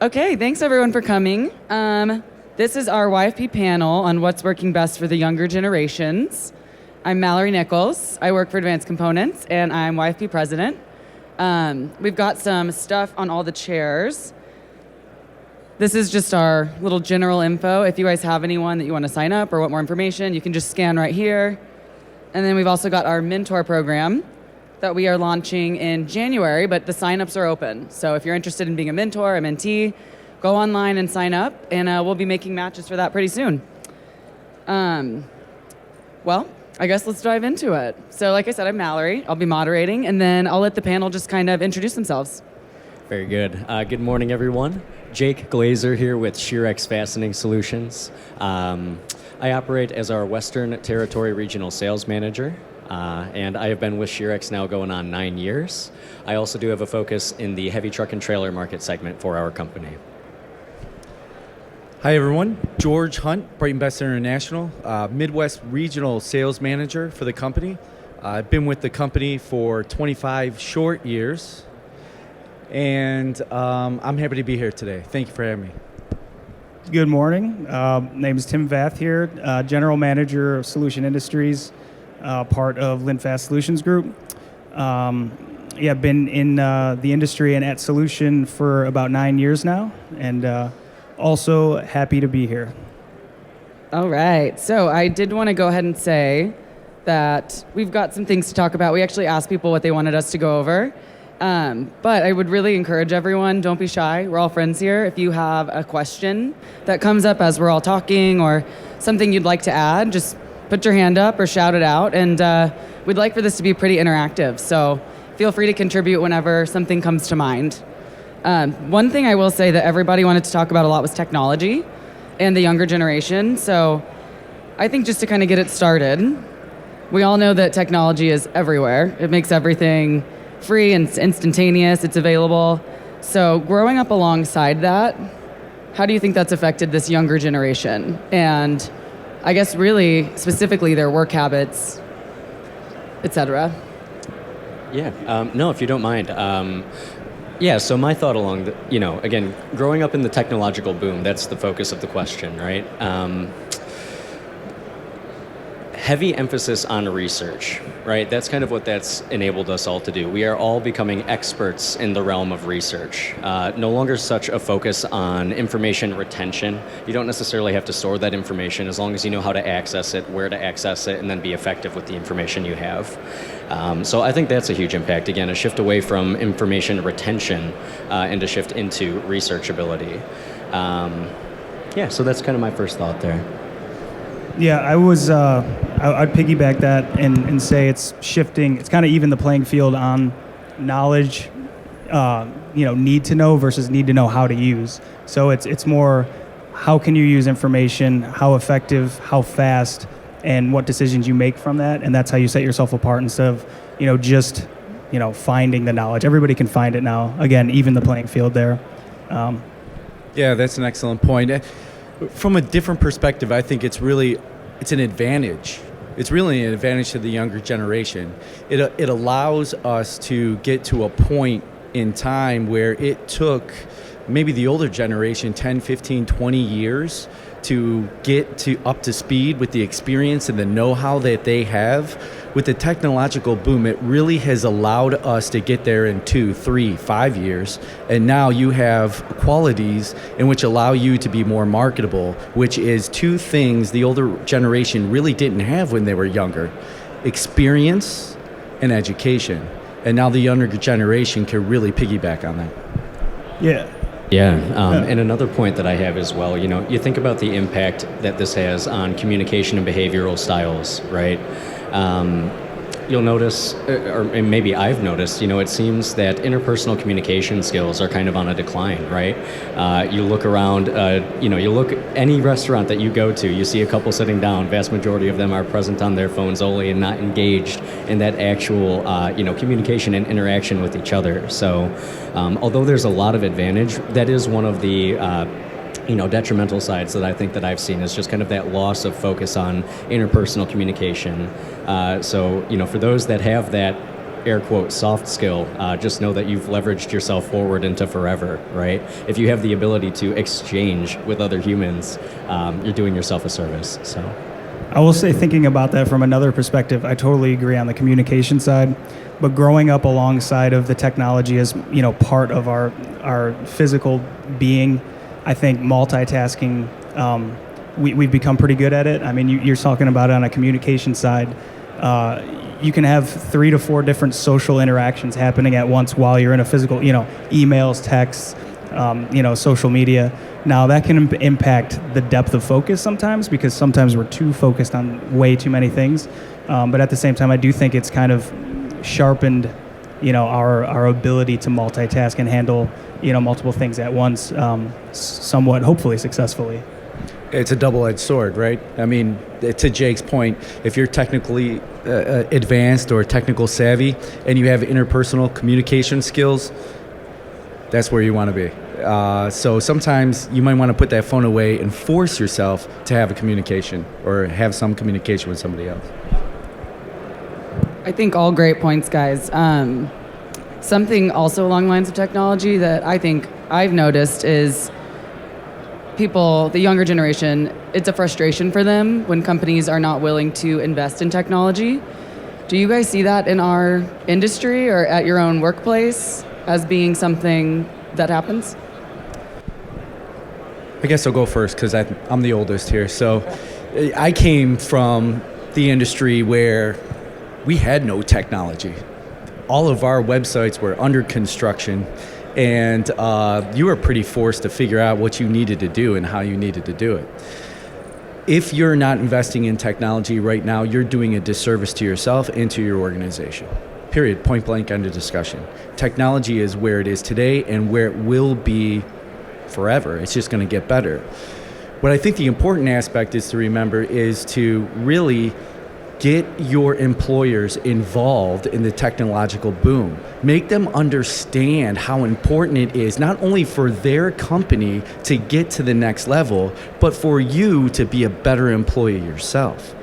Okay, thanks everyone for coming. This is our YFP panel on what's working best for the younger generations. I'm Mallory Nichols. I work for Advanced Components, and I'm YFP president. We've got some stuff on all the chairs. This is just our little general info. If you guys have anyone that you want to sign up or want more information, you can just scan right here. And then we've also got our mentor program that we are launching in January, but the signups are open. So if you're interested in being a mentor, a mentee, go online and sign up, and we'll be making matches for that pretty soon. Well, I guess let's dive into it. So like I said, I'm Mallory. I'll be moderating, and then I'll let the panel just kind of introduce themselves. Very good. Good morning, everyone. Jake Glaser here with Sherex Fastening Solutions. I operate as our Western Territory Regional Sales Manager. And I have been with Sherex now going on 9 years. I also do have a focus in the heavy truck and trailer market segment for our company. Hi everyone, George Hunt, Brighton-Best International, Midwest Regional Sales Manager for the company. I've been with the company for 25 short years, and I'm happy to be here today. Thank you for having me. Good morning. Name is Tim Vath here, General Manager of Solution Industries. Part of Lindfast Solutions Group. I've been in the industry and at Solution for about 9 years now, and also happy to be here. All right, so I did want to go ahead and say that we've got some things to talk about. We actually asked people what they wanted us to go over, but I would really encourage everyone, don't be shy. We're all friends here. If you have a question that comes up as we're all talking or something you'd like to add, just put your hand up or shout it out, and we'd like for this to be pretty interactive, so feel free to contribute whenever something comes to mind. One thing I will say that everybody wanted to talk about a lot was technology and the younger generation, so I think just to kind of get it started, we all know that technology is everywhere. It makes everything free and instantaneous, it's available. So growing up alongside that, how do you think that's affected this younger generation? And I guess really specifically their work habits, etc. Yeah, no, if you don't mind. So my thought along, again, growing up in the technological boom, that's the focus of the question, right? Heavy emphasis on research, right? That's kind of what that's enabled us all to do. We are all becoming experts in the realm of research. No longer such a focus on information retention. You don't necessarily have to store that information as long as you know how to access it, where to access it, and then be effective with the information you have. So I think that's a huge impact. Again, a shift away from information retention and a shift into researchability. So that's kind of my first thought there. Yeah, I'd piggyback that and say it's shifting. It's kind of even the playing field on knowledge, need to know versus need to know how to use. So it's more how can you use information, how effective, how fast, and what decisions you make from that, and that's how you set yourself apart instead of just finding the knowledge. Everybody can find it now. Again, even the playing field there. Yeah, that's an excellent point. From a different perspective, I think it's an advantage. It's really an advantage to the younger generation. It allows us to get to a point in time where it took maybe the older generation 10, 15, 20 years to get up to speed with the experience and the know-how that they have. With the technological boom, it really has allowed us to get there in 2, 3, 5 years. And now you have qualities in which allow you to be more marketable, which is two things the older generation really didn't have when they were younger: experience and education. And now the younger generation can really piggyback on that. Yeah, and another point that I have as well, you think about the impact that this has on communication and behavioral styles, right? You'll notice, or maybe I've noticed, it seems that interpersonal communication skills are kind of on a decline, right? You look around, you look any restaurant that you go to, you see a couple sitting down. Vast majority of them are present on their phones only and not engaged in that actual, communication and interaction with each other. So, although there's a lot of advantage, that is one of the detrimental sides that I think that I've seen is just kind of that loss of focus on interpersonal communication. So, for those that have that air quote soft skill, just know that you've leveraged yourself forward into forever, right? If you have the ability to exchange with other humans, you're doing yourself a service. So I will say, thinking about that from another perspective, I totally agree on the communication side. But growing up alongside of the technology as part of our physical being, I think multitasking, we've become pretty good at it. I mean, you're talking about it on a communication side. You can have 3 to 4 different social interactions happening at once while you're in a physical, emails, texts, social media. Now that can impact the depth of focus sometimes, because sometimes we're too focused on way too many things. But at the same time, I do think it's kind of sharpened, our ability to multitask and handle, multiple things at once, somewhat, hopefully successfully. It's a double-edged sword, right? I mean, to Jake's point, if you're technically advanced or technical savvy and you have interpersonal communication skills, that's where you want to be. So sometimes you might want to put that phone away and force yourself to have a communication or have some communication with somebody else. I think all great points, guys. Something also along the lines of technology that I think I've noticed is people, the younger generation, it's a frustration for them when companies are not willing to invest in technology. Do you guys see that in our industry or at your own workplace as being something that happens? I guess I'll go first because I'm the oldest here. So I came from the industry where we had no technology. All of our websites were under construction, and you were pretty forced to figure out what you needed to do and how you needed to do it. If you're not investing in technology right now, you're doing a disservice to yourself and to your organization. Period. Point blank, end of discussion. Technology is where it is today and where it will be forever. It's just going to get better. What I think the important aspect is to remember is to really get your employers involved in the technological boom. Make them understand how important it is, not only for their company to get to the next level, but for you to be a better employee yourself.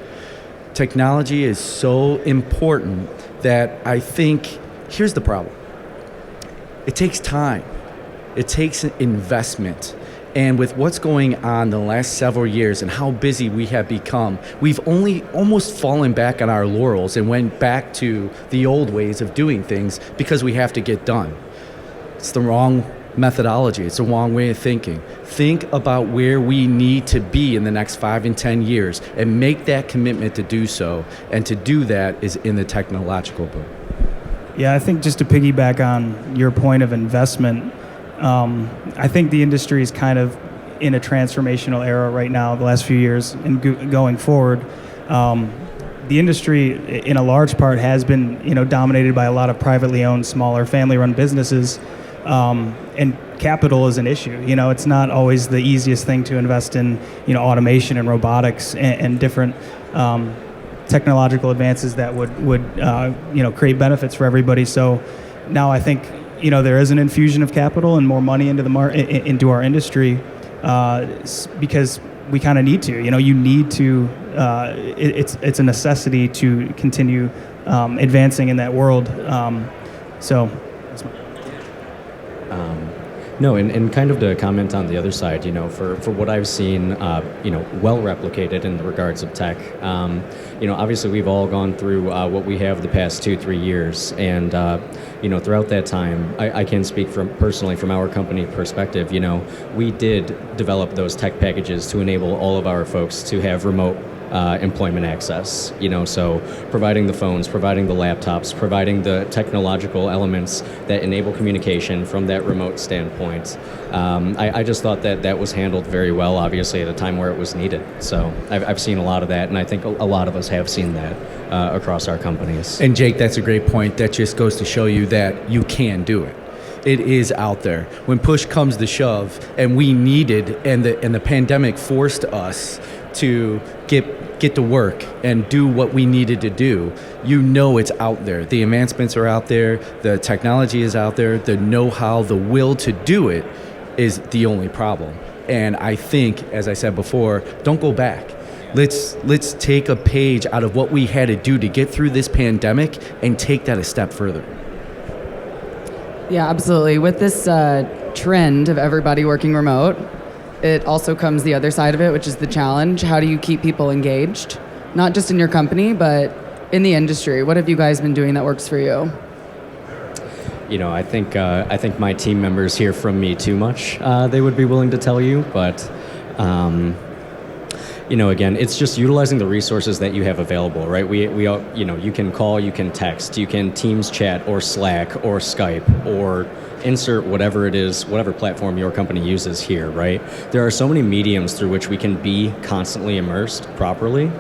Technology is so important that I think, here's the problem. It takes time. It takes an investment. And with what's going on the last several years and how busy we have become, we've only almost fallen back on our laurels and went back to the old ways of doing things because we have to get done. It's the wrong methodology. It's the wrong way of thinking. Think about where we need to be in the next 5 and 10 years and make that commitment to do so. And to do that is in the technological boom. Yeah, I think just to piggyback on your point of investment, I think the industry is kind of in a transformational era right now, the last few years, and going forward. The industry, in a large part, has been dominated by a lot of privately owned, smaller, family-run businesses, and capital is an issue. It's not always the easiest thing to invest in, automation and robotics and different technological advances that would create benefits for everybody. So now I think there is an infusion of capital and more money into into our industry because we kind of need to. You need to. It's a necessity to continue advancing in that world. So. No, and kind of to comment on the other side, for what I've seen, well replicated in the regards of tech. Obviously we've all gone through what we have the past 2-3 years, and throughout that time, I can speak personally from our company perspective. We did develop those tech packages to enable all of our folks to have remote employment access, so providing the phones, providing the laptops, providing the technological elements that enable communication from that remote standpoint. I just thought that was handled very well, obviously, at a time where it was needed. So I've seen a lot of that, and I think a lot of us have seen that across our companies. And Jake, that's a great point. That just goes to show you that you can do it. It is out there. When push comes to shove, and we needed, and the pandemic forced us to get to work and do what we needed to do, it's out there. The advancements are out there, the technology is out there, the know-how, the will to do it is the only problem. And I think, as I said before, don't go back. let's take a page out of what we had to do to get through this pandemic and take that a step further. Yeah, absolutely. With this trend of everybody working remote, it also comes the other side of it, which is the challenge. How do you keep people engaged? Not just in your company, but in the industry. What have you guys been doing that works for you? You know, I think my team members hear from me too much. They would be willing to tell you, but you know, again, it's just utilizing the resources that you have available, right? We all, you know, you can call, you can text, you can Teams chat or Slack or Skype or insert whatever it is, whatever platform your company uses here, right? There are so many mediums through which we can be constantly immersed properly.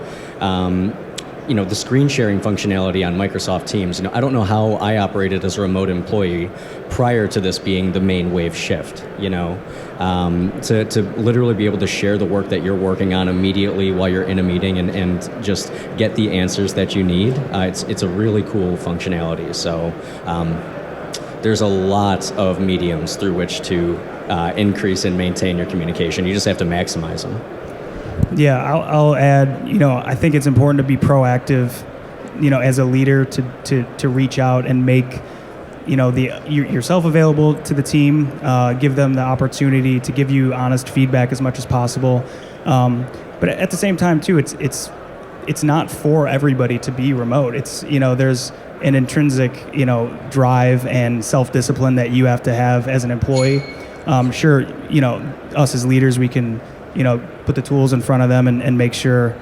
You know, the screen sharing functionality on Microsoft Teams, you know, I don't know how I operated as a remote employee prior to this being the main wave shift, you know, to literally be able to share the work that you're working on immediately while you're in a meeting and just get the answers that you need. It's a really cool functionality. So there's a lot of mediums through which to increase and maintain your communication. You just have to maximize them. Yeah, I'll add, you know, I think it's important to be proactive, you know, as a leader to reach out and make, you know, yourself available to the team, give them the opportunity to give you honest feedback as much as possible. But at the same time, too, it's not for everybody to be remote. It's, you know, there's an intrinsic, you know, drive and self-discipline that you have to have as an employee. Sure, you know, us as leaders, we can, you know, put the tools in front of them and make sure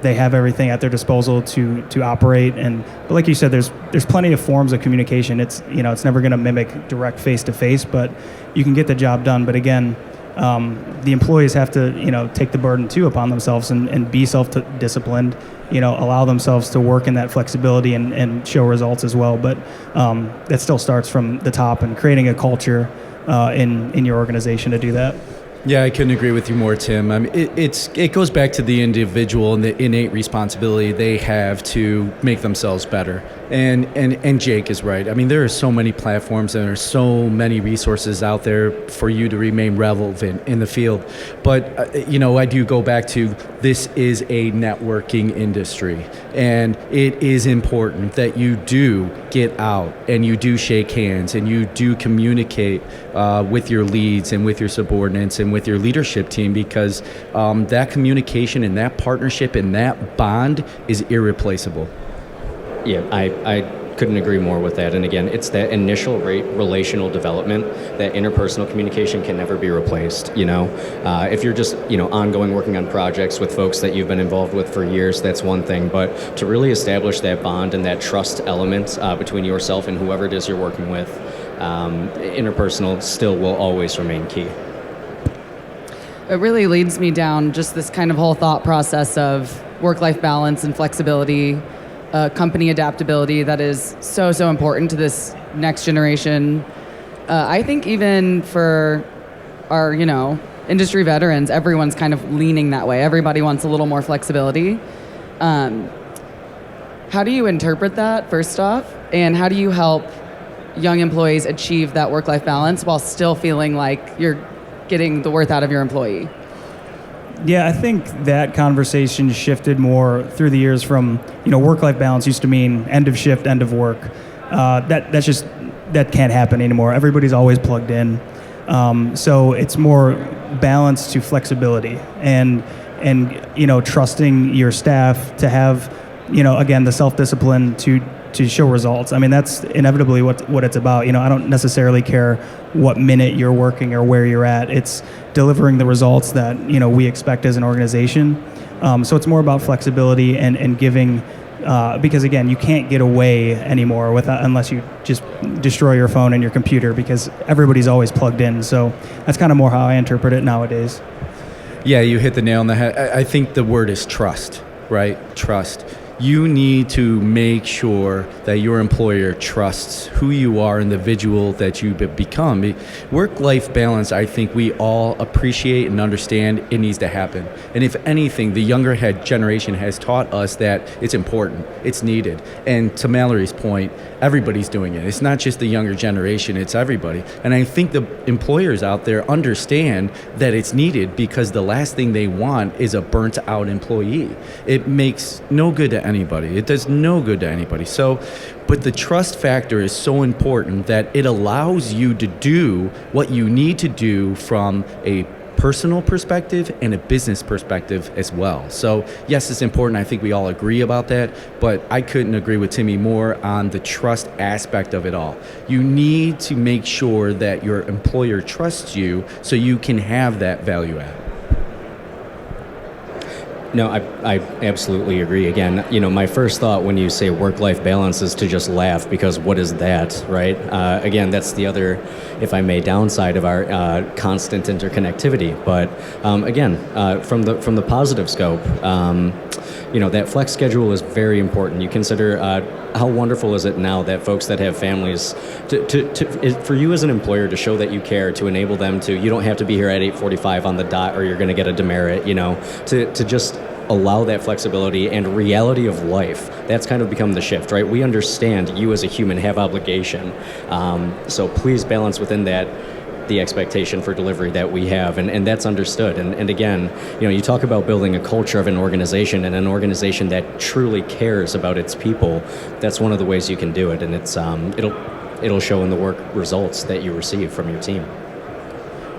they have everything at their disposal to operate. But like you said, there's plenty of forms of communication. It's, you know, it's never going to mimic direct face-to-face, but you can get the job done. But again, the employees have to, you know, take the burden too upon themselves and be self-disciplined, you know, allow themselves to work in that flexibility and show results as well. But that still starts from the top and creating a culture in your organization to do that. Yeah, I couldn't agree with you more, Tim. I mean, it goes back to the individual and the innate responsibility they have to make themselves better. And Jake is right. I mean, there are so many platforms and there are so many resources out there for you to remain relevant in the field. But, you know, I do go back to this is a networking industry. And it is important that you do get out and you do shake hands and you do communicate with your leads and with your subordinates and with your leadership team, because that communication and that partnership and that bond is irreplaceable. Yeah, I couldn't agree more with that. And again, it's that initial relational development, that interpersonal communication can never be replaced. You know, if you're just, you know, ongoing working on projects with folks that you've been involved with for years, that's one thing. But to really establish that bond and that trust element between yourself and whoever it is you're working with, interpersonal still will always remain key. It really leads me down just this kind of whole thought process of work-life balance and flexibility, company adaptability that is so important to this next generation. I think even for our, you know, industry veterans, everyone's kind of leaning that way. Everybody wants a little more flexibility. How do you interpret that, first off? And how do you help young employees achieve that work-life balance while still feeling like you're getting the worth out of your employee? Yeah, I think that conversation shifted more through the years from, you know, work-life balance used to mean end of shift, end of work. That can't happen anymore. Everybody's always plugged in. So it's more balance to flexibility and you know, trusting your staff to have, you know, again, the self-discipline to show results. I mean, that's inevitably what it's about. You know, I don't necessarily care what minute you're working or where you're at. It's delivering the results that, you know, we expect as an organization. So it's more about flexibility and giving, because again, you can't get away anymore unless you just destroy your phone and your computer, because everybody's always plugged in. So that's kind of more how I interpret it nowadays. Yeah, you hit the nail on the head. I think the word is trust, right? Trust. You need to make sure that your employer trusts who you are, individual that you become. Work-life balance, I think we all appreciate and understand it needs to happen. And if anything, the younger generation has taught us that it's important, it's needed. And to Mallory's point, everybody's doing it. It's not just the younger generation, it's everybody. And I think the employers out there understand that it's needed, because the last thing they want is a burnt out employee. It makes no good to anybody. It does no good to anybody. So, but the trust factor is so important that it allows you to do what you need to do from a personal perspective and a business perspective as well. So yes, it's important. I think we all agree about that, but I couldn't agree with Timmy more on the trust aspect of it all. You need to make sure that your employer trusts you so you can have that value add. No, I absolutely agree. Again, my first thought when you say work-life balance is to just laugh, because what is that, right? Again, that's the other, if I may, downside of our constant interconnectivity. But again, from the positive scope, that flex schedule is very important. You consider how wonderful is it now that folks that have families, for you as an employer to show that you care, to enable them to, you don't have to be here at 8:45 on the dot or you're going to get a demerit, to just allow that flexibility and reality of life. That's kind of become the shift, right? We understand you as a human have obligation. So please balance within that the expectation for delivery that we have, and that's understood. And again, you talk about building a culture of an organization, and an organization that truly cares about its people. That's one of the ways you can do it, and it's it'll show in the work results that you receive from your team.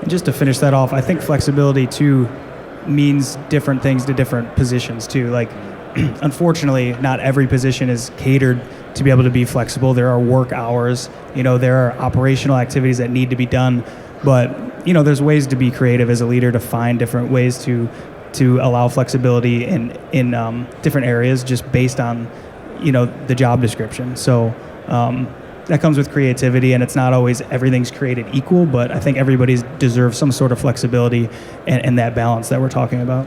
And just to finish that off, I think flexibility too means different things to different positions too. Like, unfortunately, not every position is catered to be able to be flexible. There are work hours, there are operational activities that need to be done, but there's ways to be creative as a leader to find different ways to allow flexibility in different areas just based on the job description. So that comes with creativity, and it's not always everything's created equal, but I think everybody deserves some sort of flexibility and that balance that we're talking about.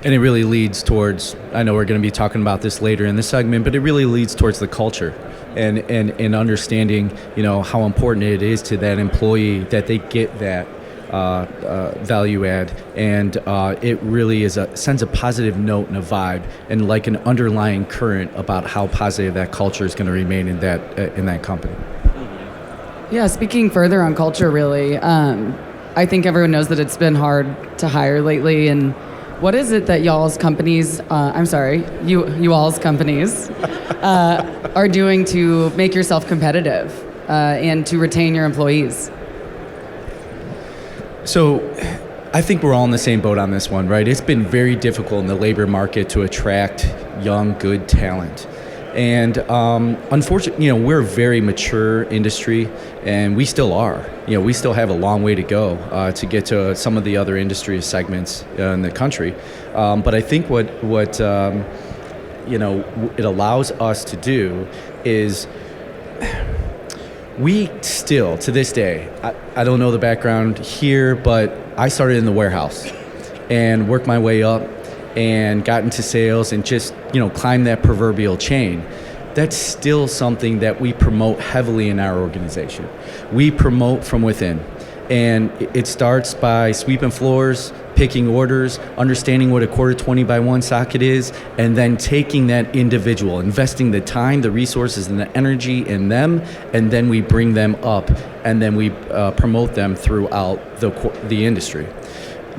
And it really leads towards, I know we're going to be talking about this later in the segment, but it really leads towards the culture and understanding, how important it is to that employee that they get that value add, and it really sends a positive note and a vibe, and like an underlying current about how positive that culture is going to remain in that company. Yeah, speaking further on culture, really, I think everyone knows that it's been hard to hire lately, and what is it that y'all's companies, you all's companies, are doing to make yourself competitive and to retain your employees? So I think we're all in the same boat on this one, right? It's been very difficult in the labor market to attract young, good talent. And unfortunately, we're a very mature industry, and we still are. We still have a long way to go to get to some of the other industry segments in the country. But I think what it allows us to do is, we still, to this day, I don't know the background here, but I started in the warehouse and worked my way up and got into sales and just, climbed that proverbial chain. That's still something that we promote heavily in our organization. We promote from within. And it starts by sweeping floors, picking orders, understanding what a 1/4 20x1 socket is, and then taking that individual, investing the time, the resources, and the energy in them, and then we bring them up, and then we promote them throughout the industry.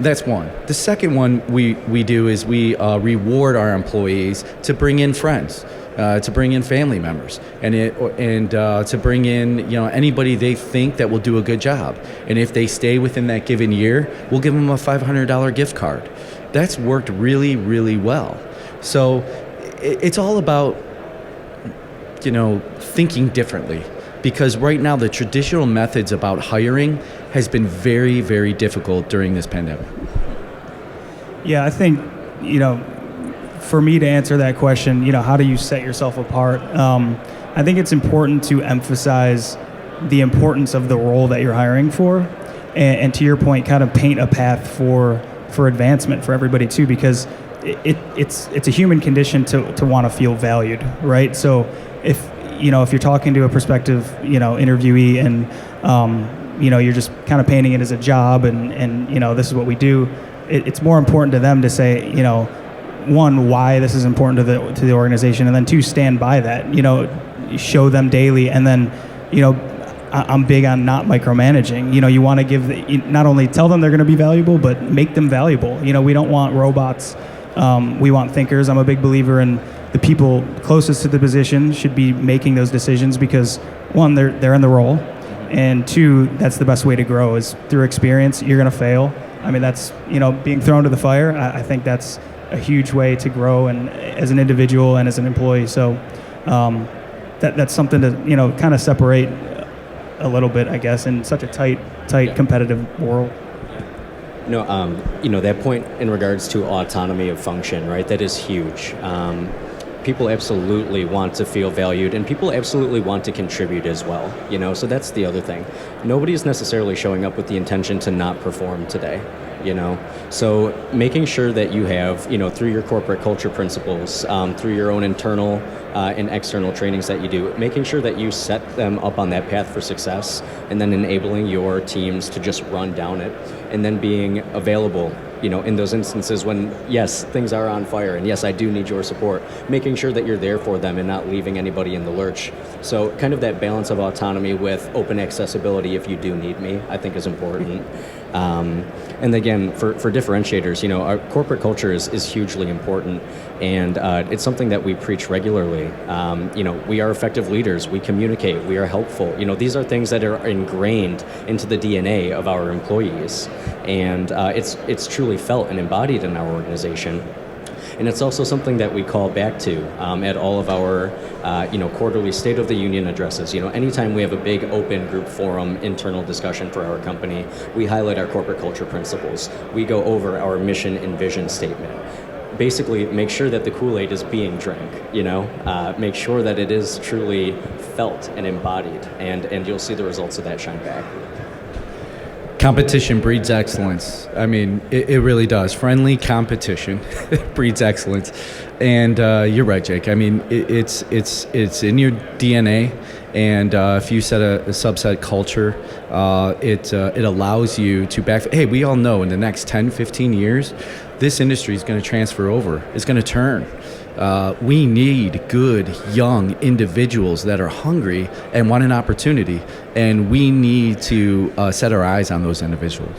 That's one. The second one we do is we reward our employees to bring in friends. To bring in family members, and to bring in anybody they think that will do a good job. And if they stay within that given year, we'll give them a $500 gift card. That's worked really, really well. So it's all about thinking differently, because right now the traditional methods about hiring has been very, very difficult during this pandemic. Yeah, I think for me to answer that question, how do you set yourself apart? I think it's important to emphasize the importance of the role that you're hiring for, and to your point, kind of paint a path for advancement for everybody too, because it's a human condition to want to feel valued, right? So if you're talking to a prospective interviewee and you're just kind of painting it as a job and this is what we do, it's more important to them to say, one, why this is important to the organization, and then two, stand by that. Show them daily, and then I'm big on not micromanaging. You want to give not only tell them they're going to be valuable, but make them valuable. We don't want robots. We want thinkers. I'm a big believer in the people closest to the position should be making those decisions, because one, they're in the role, and two, that's the best way to grow is through experience. You're going to fail. I mean, that's being thrown to the fire. I think that's a huge way to grow, and as an individual and as an employee. So that's something to kind of separate a little bit, I guess, in such a tight competitive world. That point in regards to autonomy of function, right? That is huge. People absolutely want to feel valued, and people absolutely want to contribute as well. So that's the other thing. Nobody's necessarily showing up with the intention to not perform today. So making sure that you have, through your corporate culture principles, through your own internal and external trainings that you do, making sure that you set them up on that path for success, and then enabling your teams to just run down it, and then being available, in those instances when, yes, things are on fire, and yes, I do need your support, making sure that you're there for them and not leaving anybody in the lurch. So kind of that balance of autonomy with open accessibility if you do need me, I think is important. And again, for differentiators, our corporate culture is hugely important, and it's something that we preach regularly. We are effective leaders, we communicate, we are helpful. These are things that are ingrained into the DNA of our employees, and it's truly felt and embodied in our organization. And it's also something that we call back to at all of our, quarterly State of the Union addresses. Anytime we have a big open group forum internal discussion for our company, we highlight our corporate culture principles. We go over our mission and vision statement. Basically, make sure that the Kool-Aid is being drank. Make sure that it is truly felt and embodied, and you'll see the results of that shine back. Competition breeds excellence. I mean, it really does. Friendly competition breeds excellence. And you're right, Jake. I mean, it's in your DNA. And if you set a subset culture, it allows you to hey, we all know in the next 10, 15 years, this industry is going to transfer over. It's going to turn. We need good, young individuals that are hungry and want an opportunity, and we need to set our eyes on those individuals.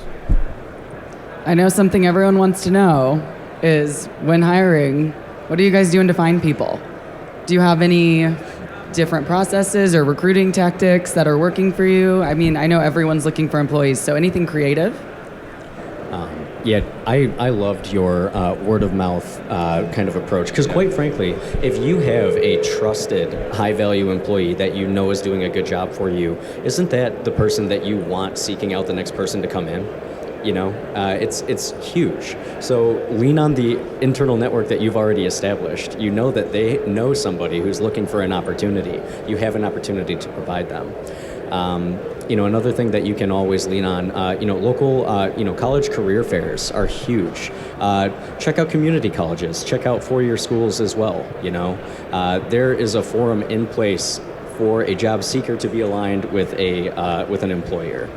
I know something everyone wants to know is, when hiring, what are you guys doing to find people? Do you have any different processes or recruiting tactics that are working for you? I mean, I know everyone's looking for employees, so anything creative? I loved your word of mouth kind of approach, because quite frankly, if you have a trusted, high value employee that you know is doing a good job for you, isn't that the person that you want seeking out the next person to come in? It's huge. So lean on the internal network that you've already established. You know that they know somebody who's looking for an opportunity. You have an opportunity to provide them. Another thing that you can always lean on, local, college career fairs are huge. Check out community colleges. Check out four-year schools as well. There is a forum in place for a job seeker to be aligned with an employer.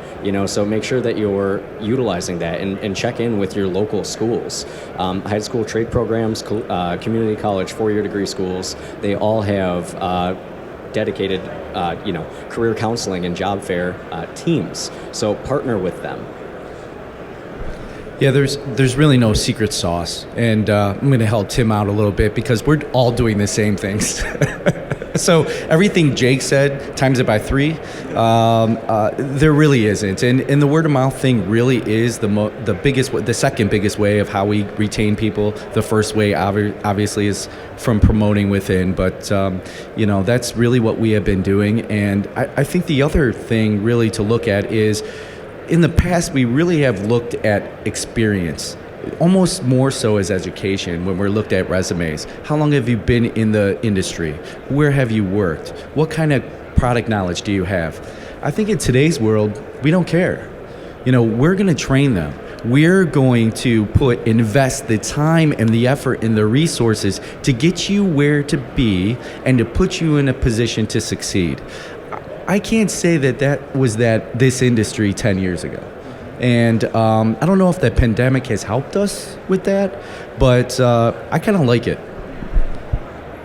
So make sure that you're utilizing that and check in with your local schools. High school trade programs, community college, four-year degree schools, they all have dedicated, career counseling and job fair teams. So partner with them. Yeah, there's really no secret sauce, and I'm going to help Tim out a little bit because we're all doing the same things. So everything Jake said, times it by 3, there really isn't. And the word of mouth thing really is the second biggest way of how we retain people. The first way obviously is from promoting within, but that's really what we have been doing. And I think the other thing really to look at is, in the past, we really have looked at experience, almost more so as education when we're looked at resumes. How long have you been in the industry? Where have you worked? What kind of product knowledge do you have? I think in today's world, we don't care. We're going to train them. we're going to invest the time and the effort and the resources to get you where to be and to put you in a position to succeed. I can't say that was this industry 10 years ago. And I don't know if the pandemic has helped us with that, but I kind of like it.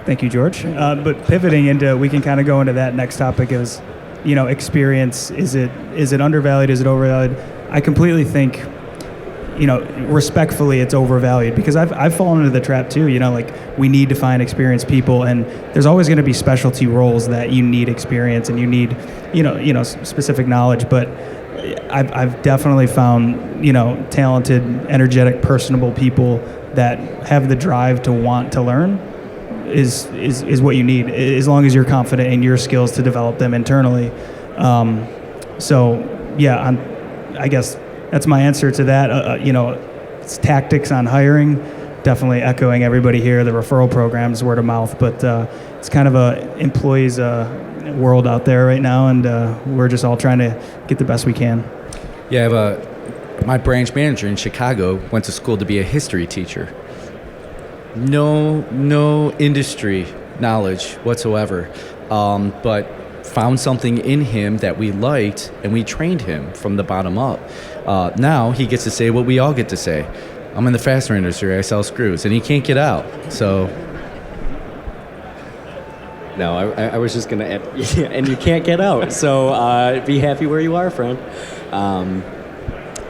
Thank you, George. But pivoting into, we can kind of go into that next topic is, experience. Is it undervalued? Is it overvalued? I completely think, respectfully, it's overvalued, because I've fallen into the trap too. We need to find experienced people, and there's always going to be specialty roles that you need experience and you need, specific knowledge. But I've definitely found, talented, energetic, personable people that have the drive to want to learn is what you need, as long as you're confident in your skills to develop them internally. I guess that's my answer to that. It's tactics on hiring, definitely echoing everybody here, the referral programs, word of mouth, but it's kind of a employees world out there right now, and we're just all trying to get the best we can. Yeah, my branch manager in Chicago went to school to be a history teacher. No industry knowledge whatsoever, but found something in him that we liked, and we trained him from the bottom up. Now he gets to say what we all get to say. I'm in the fastener industry, I sell screws, and he can't get out. So no, I was just going to add, and you can't get out. So be happy where you are, friend.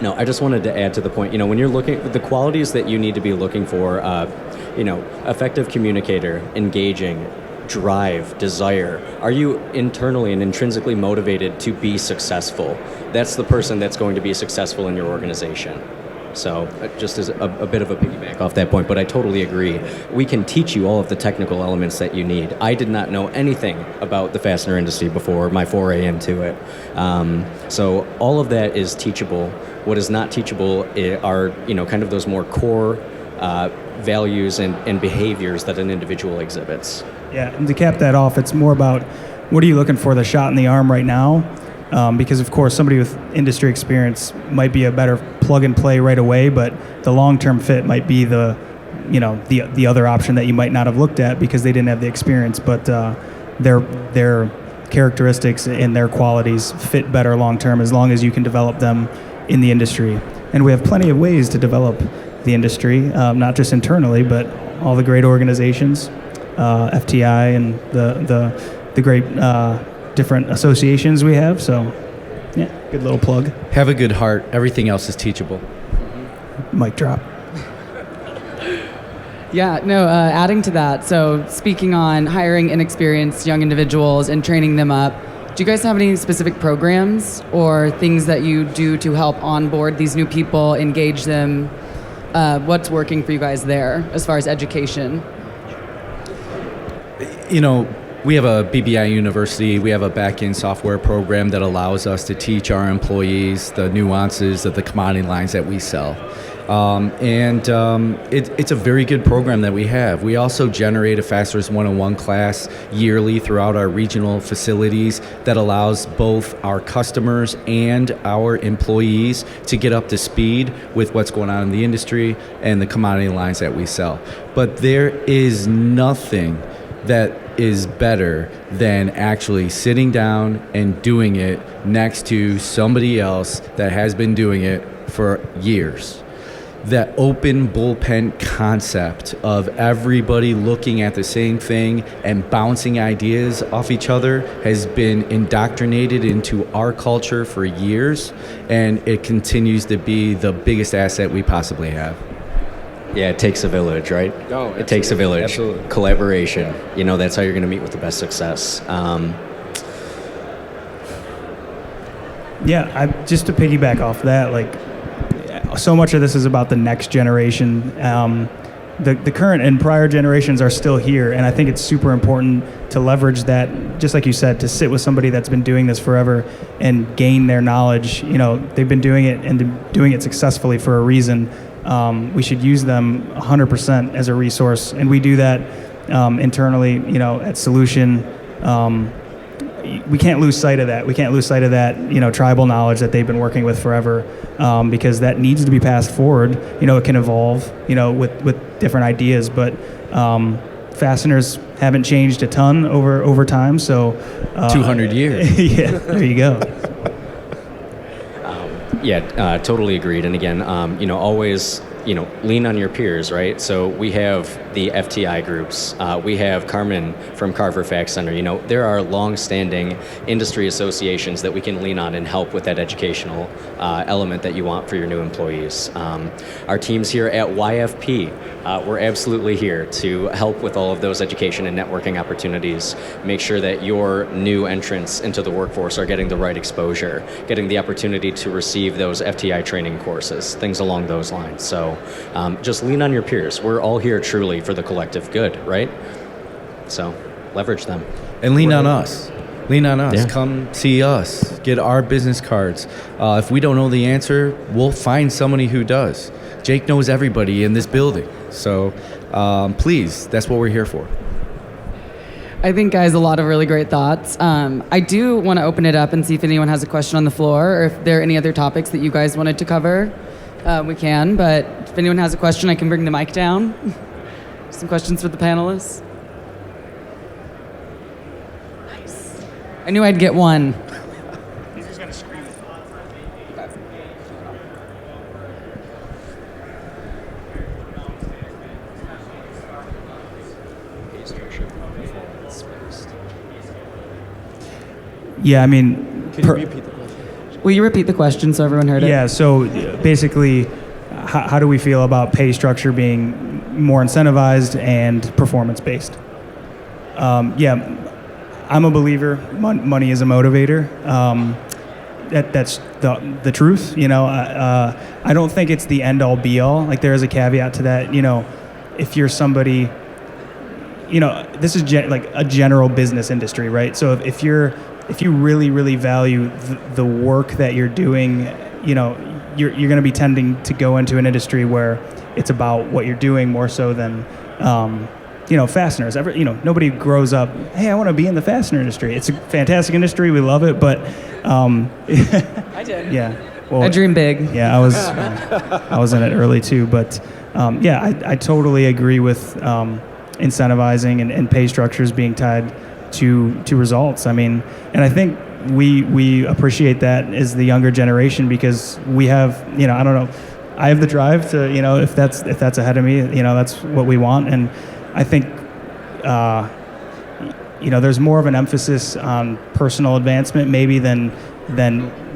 No, I just wanted to add to the point, when you're looking at the qualities that you need to be looking for, effective communicator, engaging, drive, desire. Are you internally and intrinsically motivated to be successful? That's the person that's going to be successful in your organization. So just as a bit of a piggyback off that point, but I totally agree. We can teach you all of the technical elements that you need. I did not know anything about the fastener industry before my foray into it. So all of that is teachable. What is not teachable are, kind of those more core values and behaviors that an individual exhibits. Yeah, and to cap that off, it's more about what are you looking for, the shot in the arm right now? Because of course somebody with industry experience might be a better plug and play right away, but the long-term fit might be the other option that you might not have looked at because they didn't have the experience, but their characteristics and their qualities fit better long-term as long as you can develop them in the industry. And we have plenty of ways to develop the industry, not just internally, but all the great organizations, FTI and the great different associations we have. So, yeah, good little plug. Have a good heart. Everything else is teachable. Mic drop. Yeah, no, adding to that, so speaking on hiring inexperienced young individuals and training them up, do you guys have any specific programs or things that you do to help onboard these new people, engage them? What's working for you guys there as far as education? We have a BBI university. We have a back-end software program that allows us to teach our employees the nuances of the commodity lines that we sell. It's a very good program that we have. We also generate a Fasteners 101 class yearly throughout our regional facilities that allows both our customers and our employees to get up to speed with what's going on in the industry and the commodity lines that we sell. But there is nothing that is better than actually sitting down and doing it next to somebody else that has been doing it for years. That open bullpen concept of everybody looking at the same thing and bouncing ideas off each other has been indoctrinated into our culture for years, and it continues to be the biggest asset we possibly have. Yeah, it takes a village, right? Oh, it takes a village. Absolutely. Collaboration. That's how you're going to meet with the best success. Just to piggyback off that, so much of this is about the next generation. The current and prior generations are still here, and I think it's super important to leverage that, just like you said, to sit with somebody that's been doing this forever and gain their knowledge. They've been doing it and doing it successfully for a reason. We should use them 100% as a resource, and we do that internally, at Solution. we can't lose sight of that. We can't lose sight of that, tribal knowledge that they've been working with forever, because that needs to be passed forward. It can evolve, with different ideas, but fasteners haven't changed a ton over time. So 200 years. Yeah, there you go. Totally agreed. And again, always, lean on your peers, right? So we have the FTI groups. We have Carmen from Carver Fax Center. There are long-standing industry associations that we can lean on and help with that educational element that you want for your new employees. Our teams here at YFP, we're absolutely here to help with all of those education and networking opportunities. Make sure that your new entrants into the workforce are getting the right exposure, getting the opportunity to receive those FTI training courses, things along those lines. So just lean on your peers. We're all here truly for the collective good, right? So leverage them. And lean on us. Lean on us. Yeah. Come see us. Get our business cards. If we don't know the answer, we'll find somebody who does. Jake knows everybody in this building. So please, that's what we're here for. I think, guys, a lot of really great thoughts. I do want to open it up and see if anyone has a question on the floor, or if there are any other topics that you guys wanted to cover. We can, but if anyone has a question, I can bring the mic down. Some questions for the panelists. Nice. I knew I'd get one. He's just going to scream it. Yeah, I mean, Can you repeat the question? Will you repeat the question so everyone heard it? yeah. So basically, how do we feel about pay structure being more incentivized and performance based? I'm a believer. Money is a motivator. That's the truth. I don't think it's the end all be all. Like, there is a caveat to that. If you're somebody, this is like a general business industry, right? So if you really, really value the work that you're doing, you're going to be tending to go into an industry where it's about what you're doing more so than, fasteners. Nobody grows up, hey, I want to be in the fastener industry. It's a fantastic industry. We love it, but I did. yeah. Well, I dream big. yeah, I was in it early too, but I totally agree with incentivizing and pay structures being tied to results. I mean, and I think we appreciate that as the younger generation, because we have, I don't know, I have the drive to, if that's ahead of me, that's what we want. And I think there's more of an emphasis on personal advancement maybe than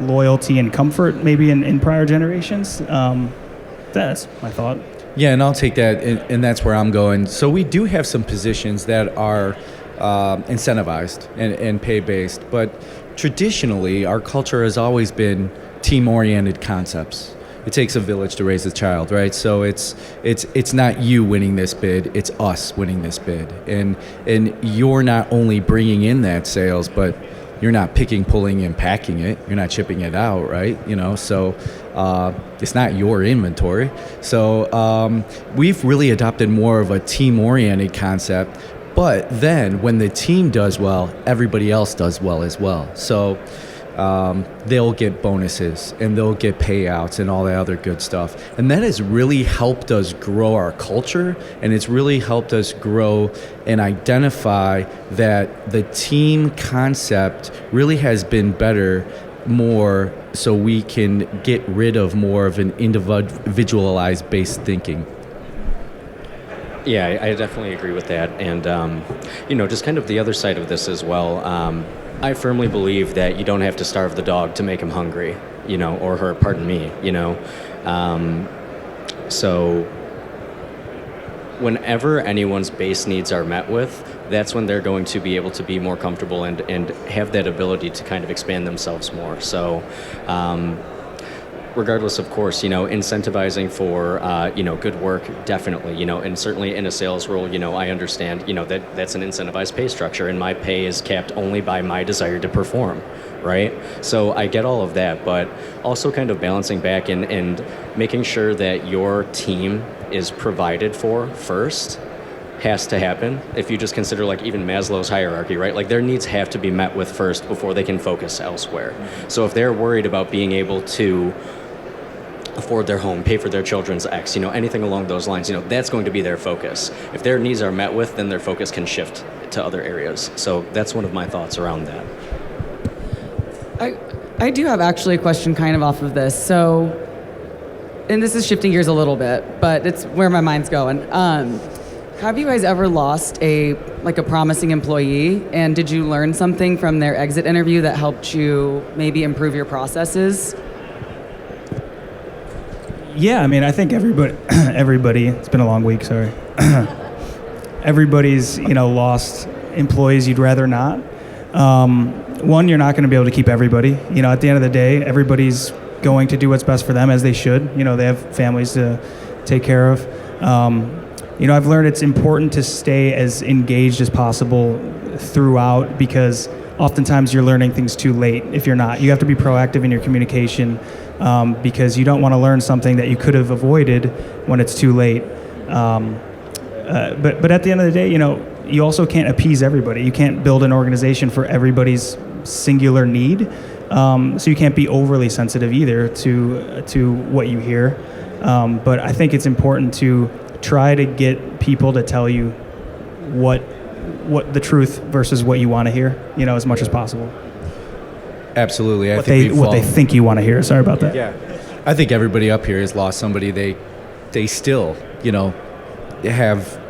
loyalty and comfort maybe in prior generations. That's my thought. Yeah, and I'll take that, and that's where I'm going. So we do have some positions that are incentivized and pay-based, but traditionally our culture has always been team-oriented concepts. It takes a village to raise a child, right? So it's not you winning this bid, it's us winning this bid, and you're not only bringing in that sales, but you're not picking, pulling, and packing it. You're not shipping it out, right? So it's not your inventory. So we've really adopted more of a team-oriented concept. But then when the team does well, everybody else does well as well. So they'll get bonuses and they'll get payouts and all that other good stuff. And that has really helped us grow our culture, and it's really helped us grow and identify that the team concept really has been better more, so we can get rid of more of an individualized based thinking. Yeah, I definitely agree with that. And, just kind of the other side of this as well. I firmly believe that you don't have to starve the dog to make him hungry, or her, pardon me, So whenever anyone's base needs are met with, that's when they're going to be able to be more comfortable and have that ability to kind of expand themselves more. So, regardless, of course, incentivizing for, good work, definitely, and certainly in a sales role, I understand, that's an incentivized pay structure, and my pay is capped only by my desire to perform, right? So I get all of that, but also kind of balancing back and making sure that your team is provided for first, has to happen. If you just consider like even Maslow's hierarchy, right? Like their needs have to be met with first before they can focus elsewhere. So if they're worried about being able to afford their home, pay for their children's X, anything along those lines, that's going to be their focus. If their needs are met with, then their focus can shift to other areas. So that's one of my thoughts around that. I do have actually a question kind of off of this. So, and this is shifting gears a little bit, but it's where my mind's going. Have you guys ever lost a promising employee, and did you learn something from their exit interview that helped you maybe improve your processes? Yeah, I mean, I think everybody, it's been a long week, sorry. Everybody's, lost employees you'd rather not. One, you're not going to be able to keep everybody. At the end of the day, everybody's going to do what's best for them, as they should. They have families to take care of. I've learned it's important to stay as engaged as possible throughout, because oftentimes you're learning things too late if you're not. You have to be proactive in your communication, because you don't want to learn something that you could have avoided when it's too late. But at the end of the day, you also can't appease everybody. You can't build an organization for everybody's singular need. So you can't be overly sensitive either to what you hear. But I think it's important to try to get people to tell you what the truth versus what you want to hear, as much as possible. Absolutely. What they think you want to hear. Sorry about that. Yeah. I think everybody up here has lost somebody they still, have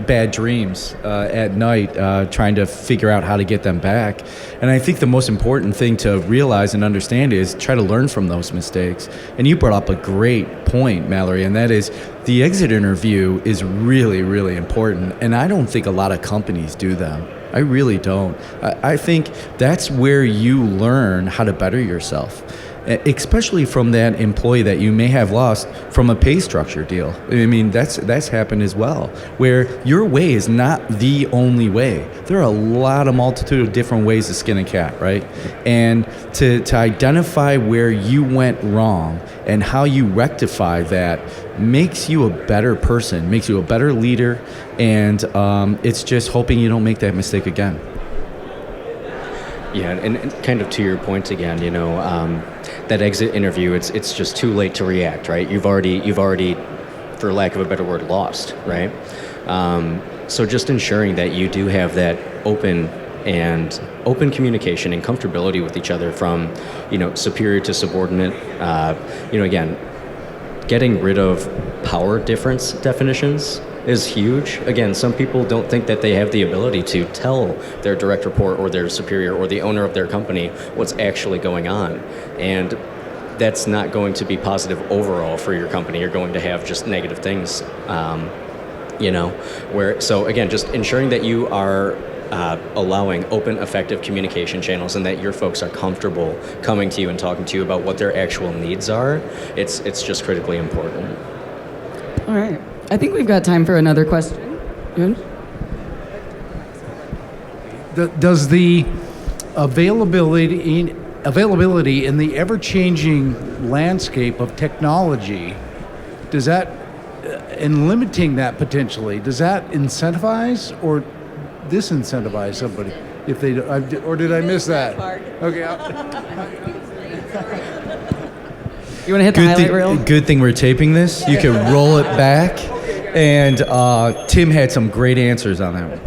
bad dreams at night, trying to figure out how to get them back. And I think the most important thing to realize and understand is try to learn from those mistakes. And you brought up a great point, Mallory, and that is the exit interview is really, really important. And I don't think a lot of companies do them. I really don't. I think that's where you learn how to better yourself, especially from that employee that you may have lost from a pay structure deal. I mean, that's happened as well, where your way is not the only way. There are a multitude of different ways to skin a cat, right? And to identify where you went wrong and how you rectify that makes you a better person, makes you a better leader, and it's just hoping you don't make that mistake again. Yeah, and kind of to your point again, that exit interview, it's just too late to react, right? You've already, for lack of a better word, lost, right? So just ensuring that you do have that open communication and comfortability with each other, from, superior to subordinate. Again, getting rid of power difference definitions is huge. Again, some people don't think that they have the ability to tell their direct report or their superior or the owner of their company what's actually going on. And that's not going to be positive overall for your company. You're going to have just negative things, so again, just ensuring that you are allowing open, effective communication channels, and that your folks are comfortable coming to you and talking to you about what their actual needs are. It's just critically important. All right. I think we've got time for another question. Good. Does the availability in the ever-changing landscape of technology, does that, and limiting that potentially, does that incentivize or disincentivize somebody if they, or did I miss that? Okay. You want to hit the highlight reel? Good thing we're taping this. You can roll it back. And Tim had some great answers on that one.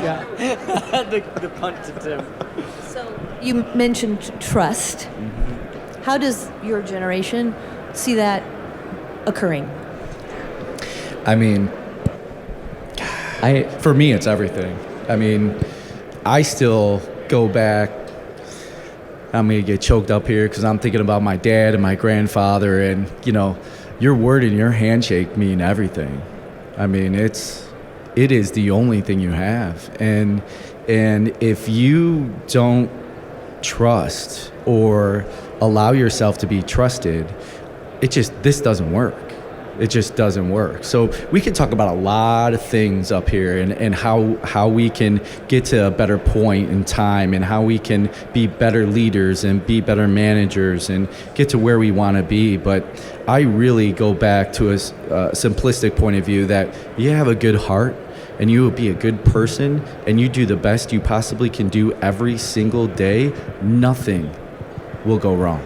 Yeah. the punt to Tim. So you mentioned trust. Mm-hmm. How does your generation see that occurring? I mean, for me, it's everything. I mean, I still go back. I'm going to get choked up here because I'm thinking about my dad and my grandfather, and, your word and your handshake mean everything. I mean, it is the only thing you have. And if you don't trust or allow yourself to be trusted, this doesn't work. It just doesn't work. So we can talk about a lot of things up here, and how we can get to a better point in time, and how we can be better leaders and be better managers and get to where we want to be. But I really go back to a simplistic point of view that you have a good heart, and you will be a good person and you do the best you possibly can do every single day, nothing will go wrong.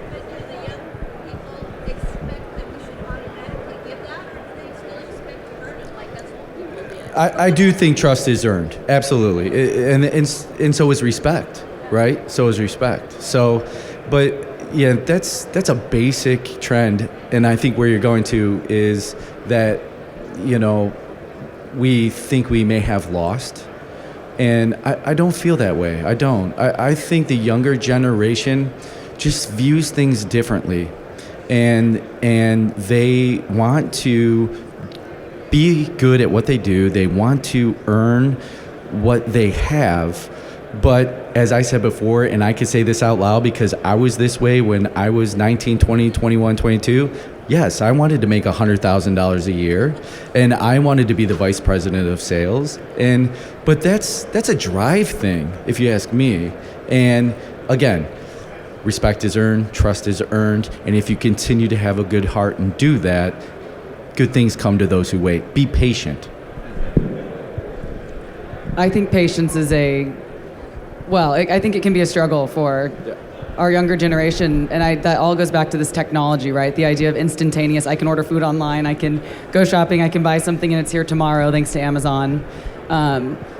But do the young people expect that we should automatically give that, or do they still expect to earn it like that's what people did? I do think trust is earned, absolutely, and so is respect, right? So is respect. So, but yeah, that's a basic trend, and I think where you're going to is that, you know, we think we may have lost, and I don't feel that way. I don't. I think the younger generation just views things differently, and they want to be good at what they do. They want to earn what they have. But as I said before, and I can say this out loud because I was this way when I was 19, 20, 21, 22. Yes, I wanted to make $100,000 a year, and I wanted to be the vice president of sales. But that's a drive thing, if you ask me. And again, respect is earned, trust is earned, and if you continue to have a good heart and do that, good things come to those who wait. Be patient. I think patience is I think it can be a struggle for our younger generation, and that all goes back to this technology, right? The idea of instantaneous. I can order food online, I can go shopping, I can buy something, and it's here tomorrow thanks to Amazon.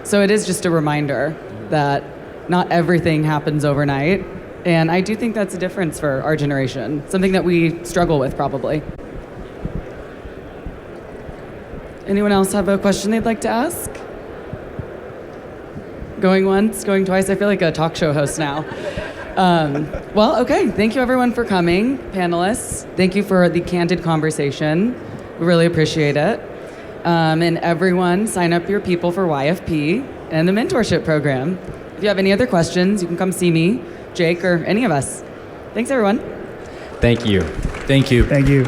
So it is just a reminder that not everything happens overnight, and I do think that's a difference for our generation, something that we struggle with probably. Anyone else have a question they'd like to ask? Going once, going twice. I feel like a talk show host now. Well, okay. Thank you, everyone, for coming. Panelists, thank you for the candid conversation. We really appreciate it. And everyone, sign up your people for YFP and the mentorship program. If you have any other questions, you can come see me, Jake, or any of us. Thanks, everyone. Thank you. Thank you. Thank you.